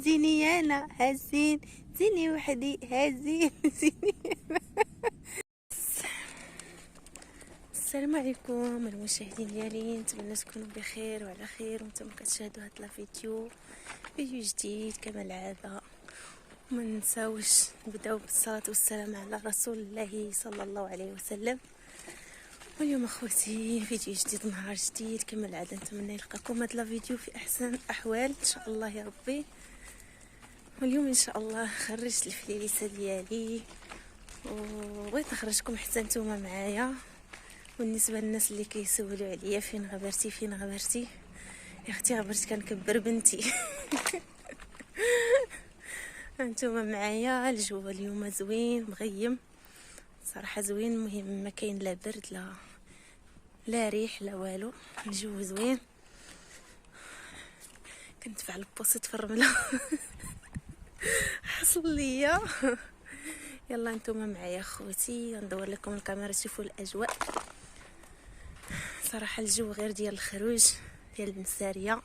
زيني انا هزين، زيني وحدي هزين زيني. السلام عليكم المشاهدين ديالي، نتمنى تكونوا بخير وعلى خير وانتم كتشاهدوا هاد الفيديو جديد كما العاده. وما ننساوش نبداو بالصلاه والسلام على رسول الله صلى الله عليه وسلم. واليوم اخوتي فيديو جديد، نهار جديد كما العاده. نتمنى يلقاكم هذا الفيديو في احسن الاحوال ان شاء الله يا ربي. واليوم ان شاء الله خرجت الفليسه ديالي وبغيت نخرجكم حتى نتوما معايا. بالنسبه للناس اللي كيسولوا عليا فين غبرتي فين غبرتي، يا اختي غبرت كنكبر بنتي. انتوما معايا. الجو اليوم زوين مغيم صراحه، زوين. المهم ما كاين لا برد لا ريح لا والو، الجو زوين. كنتفع البوسيط في الرمله. حصل ليا. يلا انتوما معايا خوتي، ندور لكم الكاميرا تشوفوا الاجواء. صراحه الجو غير ديال الخروج ديال المساريه.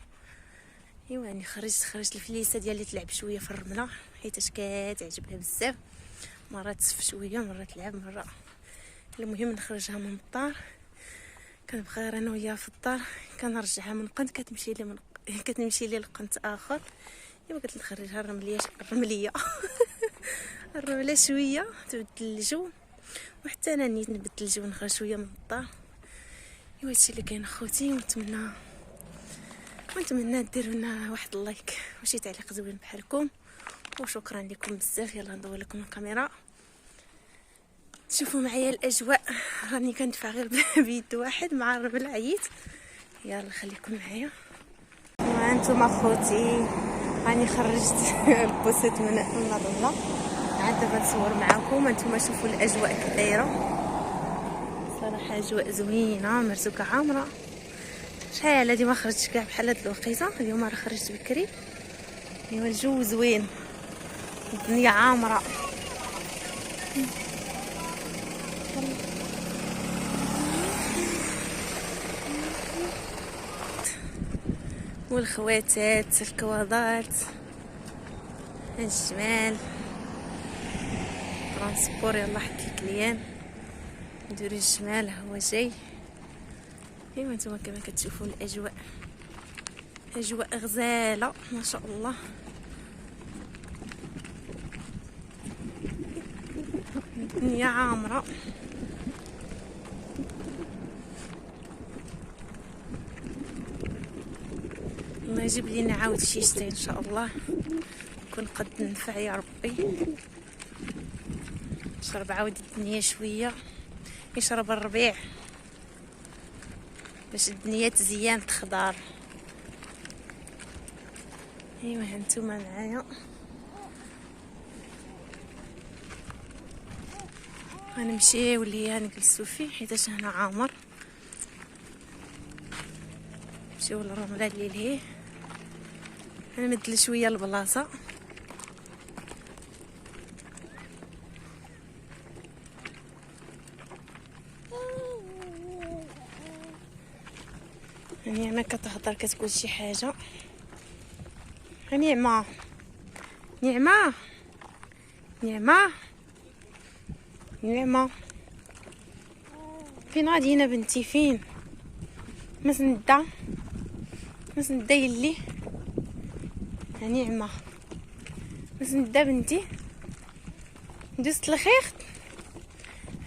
ايوا يعني خرجت الفليسه ديالي تلعب شويه في الرمله حيتاش كتعجبها بزاف. مرات تسف شويه مرات تلعب مره. المهم نخرجها من الدار، كنبقى غير انا وياها في الدار، كنرجعها من قنت كتمشي لي لقنت اخر. ايوا قلت نخرجها الرمليه. الرمله شويه تبدل الجو، وحتى انا نيت نبدل الجو نخرج شويه من الدار. ايوا هادشي اللي كاين خوتي. ونتمنى ديروا لنا واحد اللايك وشي تعليق زوين بحالكم، وشكرا لكم بزاف. يلا ندور لكم الكاميرا تشوفوا معايا الاجواء. راني كندفع غير بيد واحد مع الرمل عييت. يلا خليكم معايا. وانتم اخوتي راني خرجت البوسيط من الرمله، عاد دابا نصور معكم. انتم شوفوا الاجواء كي دايره. صراحه اجواء زوينه مرزوقه عامره. شحال هادي ما خرجتش كاع بحال هاد الوقيته. اليوم راه خرجت بكري. ايوا الجو زوين، الدنيا عامره. والخواتات الكواضات الجمال ترانسبور. يلا حتى الكليان نديرو الجمال هو جاي. ايوا نتوما كما كتشوفوا الاجواء، اجواء غزاله ما شاء الله. الدنيا عامره. الله يجيب لينا عاود شي شتي ان شاء الله، نكون قد ننفع يا ربي. نشرب عاود الدنيا شويه، يشرب الربيع باش الدنيا تزيان تخضر. ايوا هانتوما معايا. غنمشيو ليا نجلسو فيه حيتاش هنا عامر. نمشيو للرمله اللي لهيه. غنمدل شويه البلاصه. يعني انا كتهضر كتقول شي حاجه. نعمه نعمه نعمه نعمه، فين غادينا بنتي؟ فين مسنده يلي نعمه مسنده بنتي. دوزت الخيخت،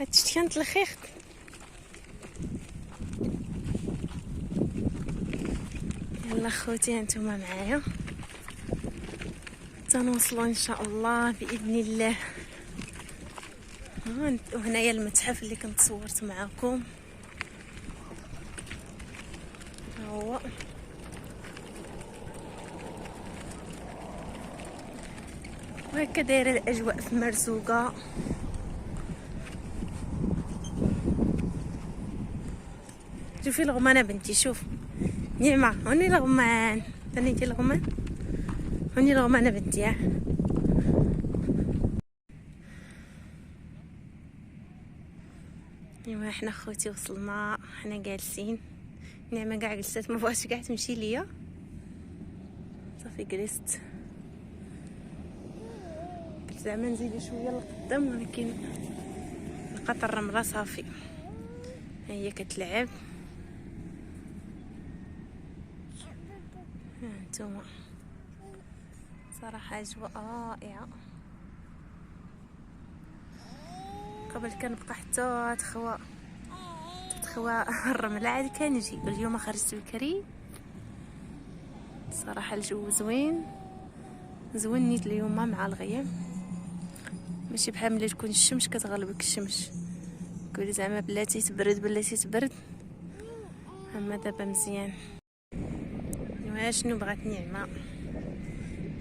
هادشي كانت الخيخت. يلا خوتي هانتوما معايا تنوصلوا ان شاء الله باذن الله. وهنايا المتحف اللي كنت صورت معكم هو. وهكا دايره الاجواء في مرزوقه. شوفي الغمانه بنتي، شوف نعمه هوني الغمان. ثاني انتي الغمان، هوني الغمانه بنتي. ايوا حنا خوتي وصلنا، حنا جالسين. نعمه كاع جلست، ما بغاتش كاع تمشي ليا، صافي جلست. زعما نزيدو شويه لقدام، ولكن لقات الرمله صافي. ها هي كتلعب. ها انتما صراحه اجواء رائعه. قبل كنبقى حتى تخوى الرمله عاد كنجي. اليوم خرجت بكري صراحه الجو زوين نيت اليوم مع الغيم، ماشي بحال ملي تكون الشمس كتغلبك الشمس كولي زعما بلاتي تبرد. اما دابا مزيان. ها شنو بغات نعمه،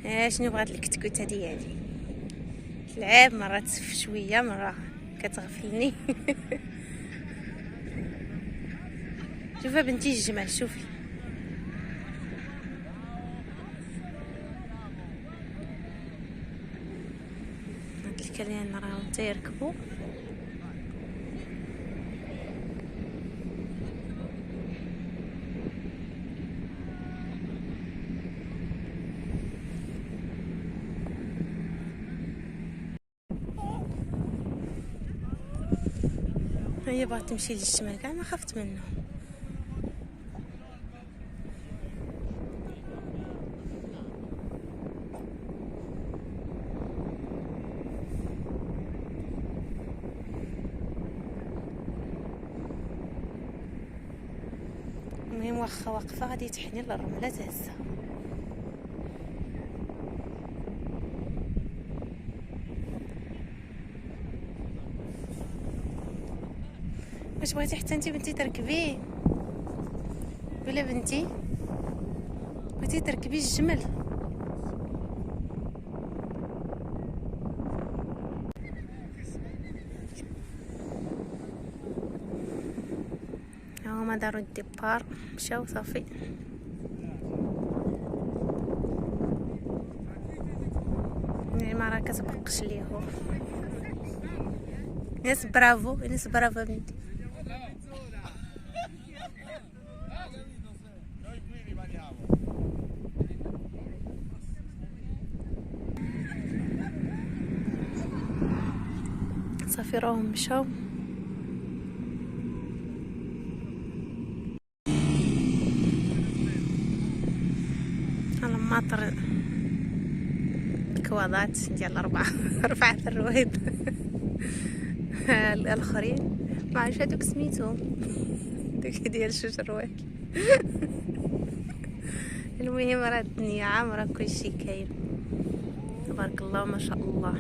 ها شنو بغات الكتكوته ديالي تلعب، مره تسف شويه مره كتغفلني. شوفي بنتي الجمال، شوفي هاد الكليان راهم تيركبوا. هي بغات تمشي للشمال كاع ما خفت منه. المهم واخا واقفه غادي تحني للرمله تهزها. واش بغيتي حتى انت بنتي تركبي ولا بنتي بغيتي تركبي الجمل؟ ها هما داروا الديبار مشاو صافي. ما راه كتبقش ليهم. ناس برافو بنتي. صافي راهم مشاو. الماطر الكواضات ديال ربعة الرويض. الاخرين ما عرفتش هذوك سميتهم داك ديال شوش الرويض. المهم راه الدنيا عامره كلشي كاين تبارك الله ما شاء الله.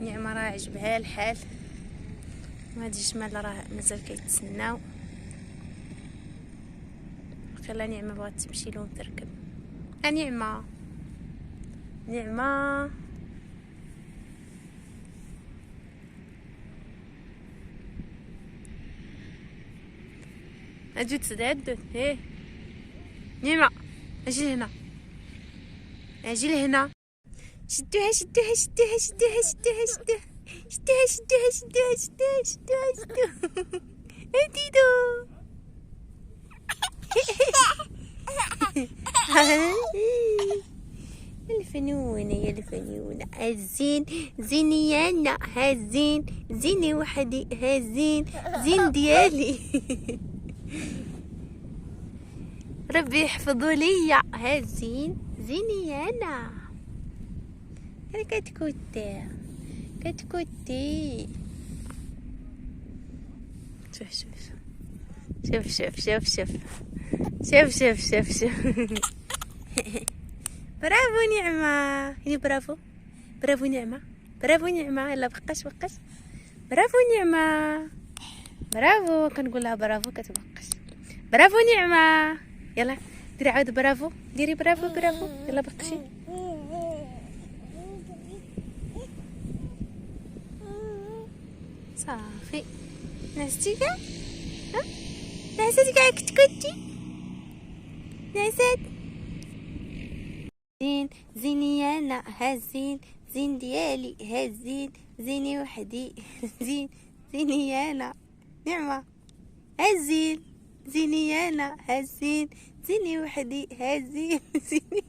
نعمه راه عجبها الحال. وهاد الجمال راه مازال كيتسناو. خلا نعمه بغات تمشي لهم تركب. نعمه اجي تسدد. ايه نعمه اجي لهنا شدوها اديدو. الفنونة هزين زينيانا هزين زيني وحدي هزين زين ديالي. ربي يحفظوا ليا هزين زينيانا. انا كتكوتي شوف برافو نعمة. يعني برافو نعمة. يلا بقاش برافو نعمة. برافو كنقول لها برافو كتبقاش. برافو نعمة. يلا ديري عاود برافو. ديري برافو يلا بقشي. صافي نعستي كاع. نعست كاع كتكوتي نعست. زيني انا هزين زين ديالي هزين زيني وحدي زيني انا. نعمة هزين زيني انا هزين، زيني وحدي هزين. زيني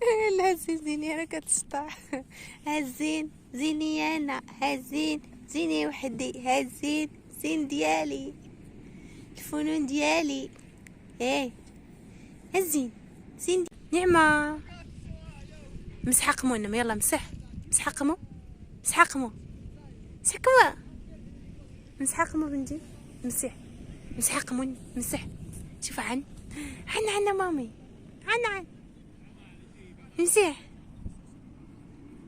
انا هزين، زيني انا كتشطح. هزين زيني انا هزين، زيني وحدي هزين. زين ديالي الفنون ديالي. ايه هزين زين. نعمة مسح قمو انما يلا مسح. مسح قمو، مسح قمو، مسح قمو، مسح قمو بنتي. مسح، مسح قمو، مسح. شوف عن عن مامي، عن مسح.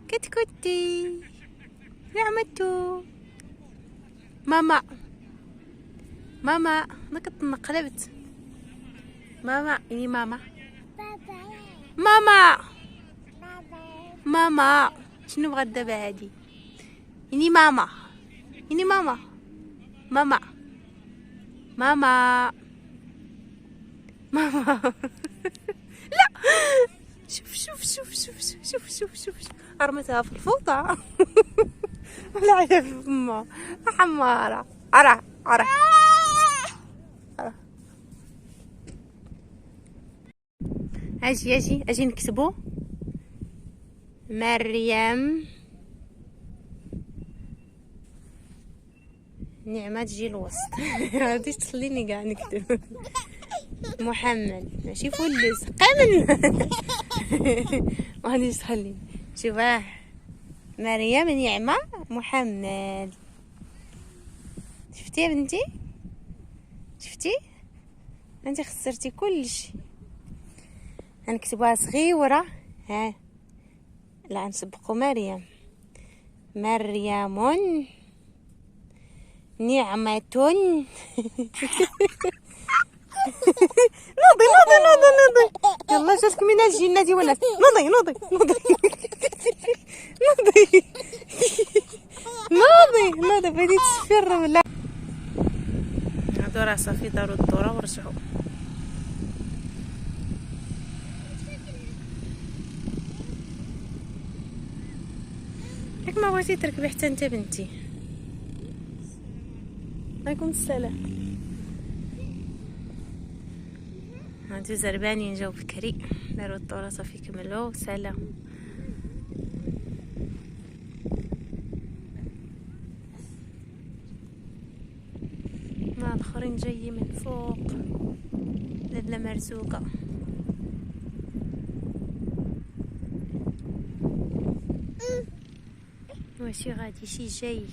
كتكوتي نعمتو ماما. ماما ما كتنقلبت. ماما يعني ماما. ماما ماما شنو بغات دابا هادي؟ يعني ماما، يعني ماما. ماما ماما ماما. لا شوف شوف شوف شوف شوف شوف شوف رمتها في الفوطة. ولا على فمها حمارة. أرى أرى أرى. أجي نكتبو مريم نعمة تجي الوسط. غاديش تخليني كاع نكتب. محمد ماشي فلس قامن. ما غاديش تخليني. شوفاه مريم نعمة محمد. شفتي يا بنتي؟ شفتي انت خسرتي كلشي. غنكتبوها صغيورة. ها لا نسبقو مريم. مريم نعمة. نوضي نوضي نوضي نوضي. يلا جاتك من الجنة والناس. نوضي نوضي نوضي. نوضي نوضي نوضي. بغيتي تسفر ولا؟ هادو راه صافي دارو الدورة ورجعو. ياك ما بغيتي تركبي حتى انت بنتي. عليكم السلام. هادو زربانين جاو بكري دارو الدورة صافي كملو. سلام. مع الاخرين جاي من فوق. لاله مرزوقة. ماشي غادي شي جاي.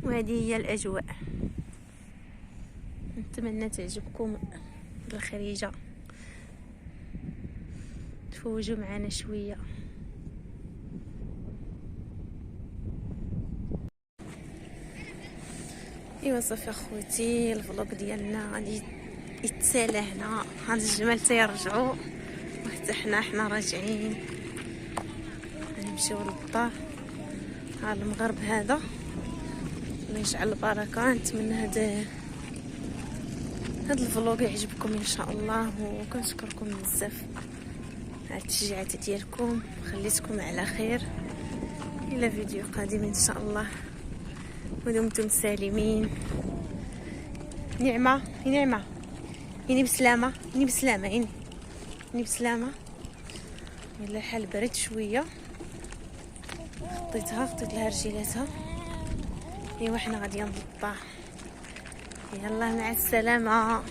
وهذه هي الاجواء. نتمنى تعجبكم الخريجة. تفوجوا معنا شويه. ايوا صافي اخوتي الفلوق ديالنا غادي يتسالى هنا. هاد الجمال تيرجعوا وحتى حنا راجعين. غنمشيو للدار. ها المغرب هذا الله يجعل البركه. نتمنى هذا الفلوق يعجبكم ان شاء الله. وكنشكركم بزاف على التشجيعات ديالكم. خليتكم على خير. الى فيديو قادم ان شاء الله. ودمتم سالمين. نعمة نعمة يني بسلامة. يني بسلامة. يني بسلامة. يلا الحال برد شوية. خطيت لها رجيلاتها. ايوا حنا غاديين للدار. يلا مع السلامة.